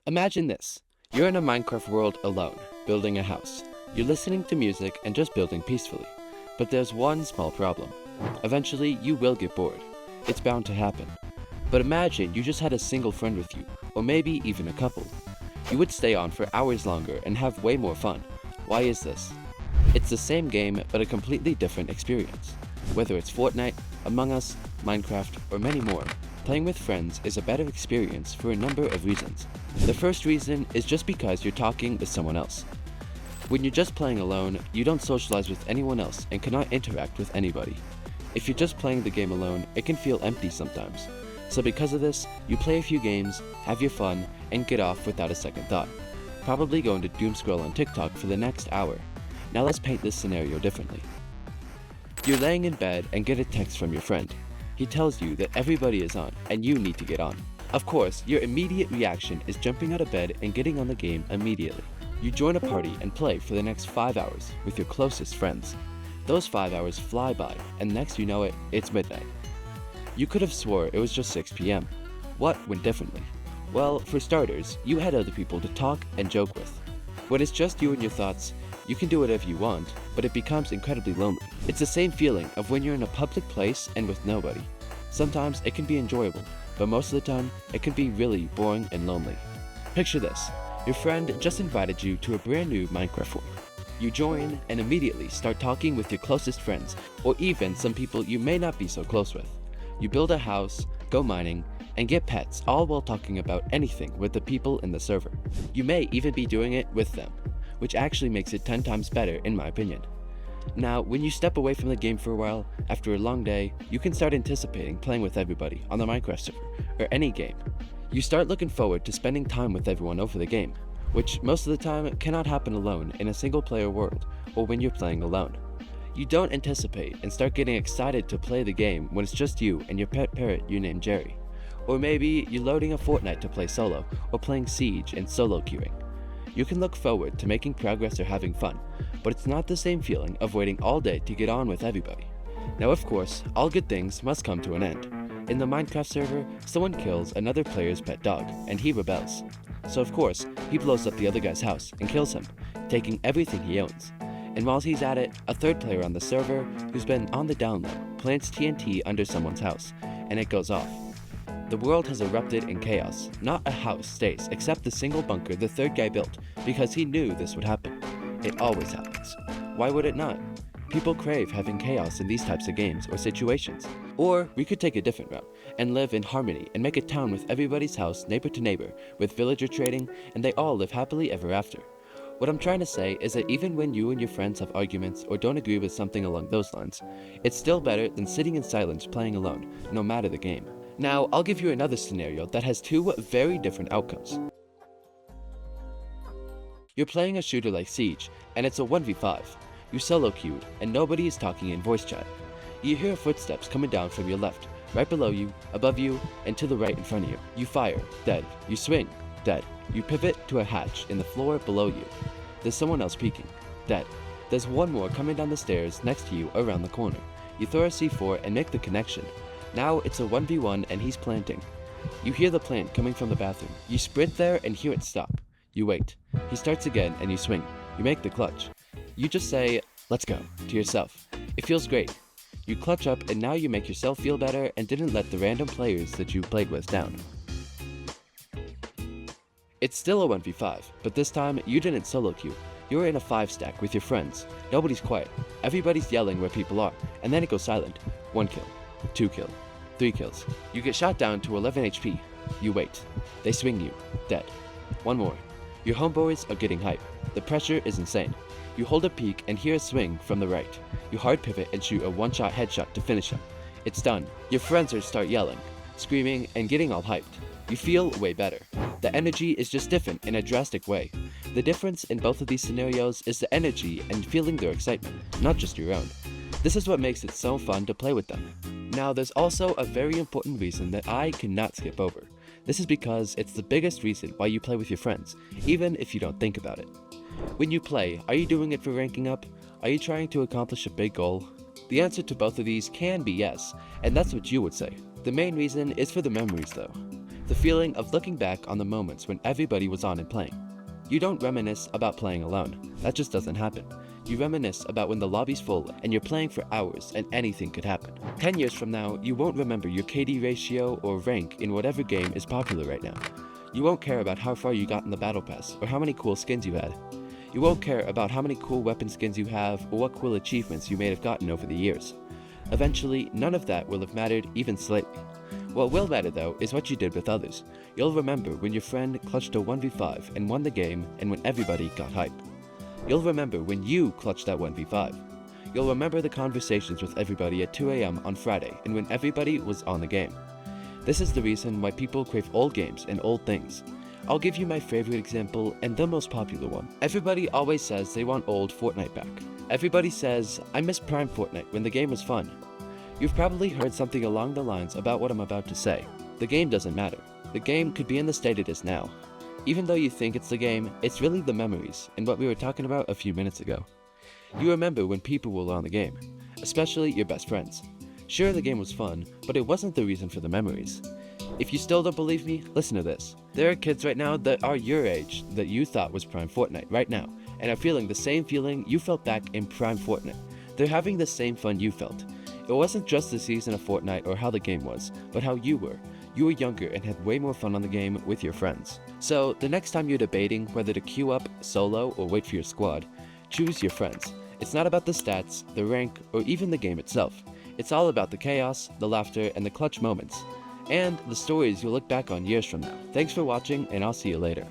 Imagine this. You're in a Minecraft world alone, building a house. You're listening to music and just building peacefully. But there's one small problem. Eventually, you will get bored. It's bound to happen. But imagine you just had a single friend with you, or maybe even a couple. You would stay on for hours longer and have way more fun. Why is this? It's the same game, but a completely different experience. Whether it's Fortnite, Among Us, Minecraft, or many more, playing with friends is a better experience for a number of reasons. The first reason is just because you're talking with someone else. When you're just playing alone, you don't socialize with anyone else and cannot interact with anybody. If you're just playing the game alone, it can feel empty sometimes. So because of this, you play a few games, have your fun, and get off without a second thought. Probably going to doom scroll on TikTok for the next hour. Now let's paint this scenario differently. You're laying in bed and get a text from your friend. He tells you that everybody is on and you need to get on. Of course, your immediate reaction is jumping out of bed and getting on the game immediately. You join a party and play for the next 5 hours with your closest friends. Those 5 hours fly by, and next you know it, it's midnight. You could have swore it was just 6 p.m. What went differently? Well, for starters, you had other people to talk and joke with. When it's just you and your thoughts, you can do whatever you want, but it becomes incredibly lonely. It's the same feeling of when you're in a public place and with nobody. Sometimes it can be enjoyable, but most of the time, it can be really boring and lonely. Picture this. Your friend just invited you to a brand new Minecraft world. You join and immediately start talking with your closest friends, or even some people you may not be so close with. You build a house, go mining, and get pets, all while talking about anything with the people in the server. You may even be doing it with them, which actually makes it 10 times better in my opinion. Now, when you step away from the game for a while, after a long day, you can start anticipating playing with everybody on the Minecraft server, or any game. You start looking forward to spending time with everyone over the game, which most of the time cannot happen alone in a single player world, or when you're playing alone. You don't anticipate and start getting excited to play the game when it's just you and your pet parrot you named Jerry. Or maybe you're loading a Fortnite to play solo, or playing Siege and solo queuing. You can look forward to making progress or having fun, but it's not the same feeling of waiting all day to get on with everybody. Now of course, all good things must come to an end. In the Minecraft server, someone kills another player's pet dog, and he rebels. So of course, he blows up the other guy's house and kills him, taking everything he owns. And while he's at it, a third player on the server, who's been on the down low, plants TNT under someone's house, and it goes off. The world has erupted in chaos. Not a house stays, except the single bunker the third guy built, because he knew this would happen. It always happens. Why would it not? People crave having chaos in these types of games or situations. Or we could take a different route, and live in harmony and make a town with everybody's house neighbor to neighbor, with villager trading, and they all live happily ever after. What I'm trying to say is that even when you and your friends have arguments or don't agree with something along those lines, it's still better than sitting in silence playing alone, no matter the game. Now, I'll give you another scenario that has two very different outcomes. You're playing a shooter like Siege, and it's a 1v5. You solo queued, and nobody is talking in voice chat. You hear footsteps coming down from your left, right below you, above you, and to the right in front of you. You fire, dead. You swing, dead. You pivot to a hatch in the floor below you. There's someone else peeking, dead. There's one more coming down the stairs next to you around the corner. You throw a C4 and make the connection. Now it's a 1v1 and he's planting. You hear the plant coming from the bathroom. You sprint there and hear it stop. You wait. He starts again and you swing. You make the clutch. You just say, "Let's go," to yourself. It feels great. You clutch up and now you make yourself feel better and didn't let the random players that you played with down. It's still a 1v5, but this time you didn't solo queue. You're in a 5-stack with your friends. Nobody's quiet. Everybody's yelling where people are, and then it goes silent. 1 kill. 2 kill, 3 kills. You get shot down to 11 HP. You wait. They swing you, dead. One more. Your homeboys are getting hype. The pressure is insane. You hold a peek and hear a swing from the right. You hard pivot and shoot a one-shot headshot to finish him. It's done. Your friends start yelling, screaming, and getting all hyped. You feel way better. The energy is just different in a drastic way. The difference in both of these scenarios is the energy and feeling their excitement, not just your own. This is what makes it so fun to play with them. Now, there's also a very important reason that I cannot skip over. This is because it's the biggest reason why you play with your friends, even if you don't think about it. When you play, are you doing it for ranking up? Are you trying to accomplish a big goal? The answer to both of these can be yes, and that's what you would say. The main reason is for the memories though. The feeling of looking back on the moments when everybody was on and playing. You don't reminisce about playing alone. That just doesn't happen. You reminisce about when the lobby's full and you're playing for hours and anything could happen. 10 years from now, you won't remember your KD ratio or rank in whatever game is popular right now. You won't care about how far you got in the battle pass or how many cool skins you had. You won't care about how many cool weapon skins you have or what cool achievements you may have gotten over the years. Eventually, none of that will have mattered even slightly. What will matter though is what you did with others. You'll remember when your friend clutched a 1v5 and won the game and when everybody got hype. You'll remember when you clutched that 1v5. You'll remember the conversations with everybody at 2 AM on Friday and when everybody was on the game. This is the reason why people crave old games and old things. I'll give you my favorite example and the most popular one. Everybody always says they want old Fortnite back. Everybody says, I miss Prime Fortnite when the game was fun. You've probably heard something along the lines about what I'm about to say. The game doesn't matter. The game could be in the state it is now. Even though you think it's the game, it's really the memories and what we were talking about a few minutes ago. You remember when people were on the game, especially your best friends. Sure, the game was fun, but it wasn't the reason for the memories. If you still don't believe me, listen to this. There are kids right now that are your age that you thought was Prime Fortnite right now, and are feeling the same feeling you felt back in Prime Fortnite. They're having the same fun you felt. It wasn't just the season of Fortnite or how the game was, but how you were. You were younger and had way more fun on the game with your friends. So, the next time you're debating whether to queue up, solo, or wait for your squad, choose your friends. It's not about the stats, the rank, or even the game itself. It's all about the chaos, the laughter, and the clutch moments. And the stories you'll look back on years from now. Thanks for watching, and I'll see you later.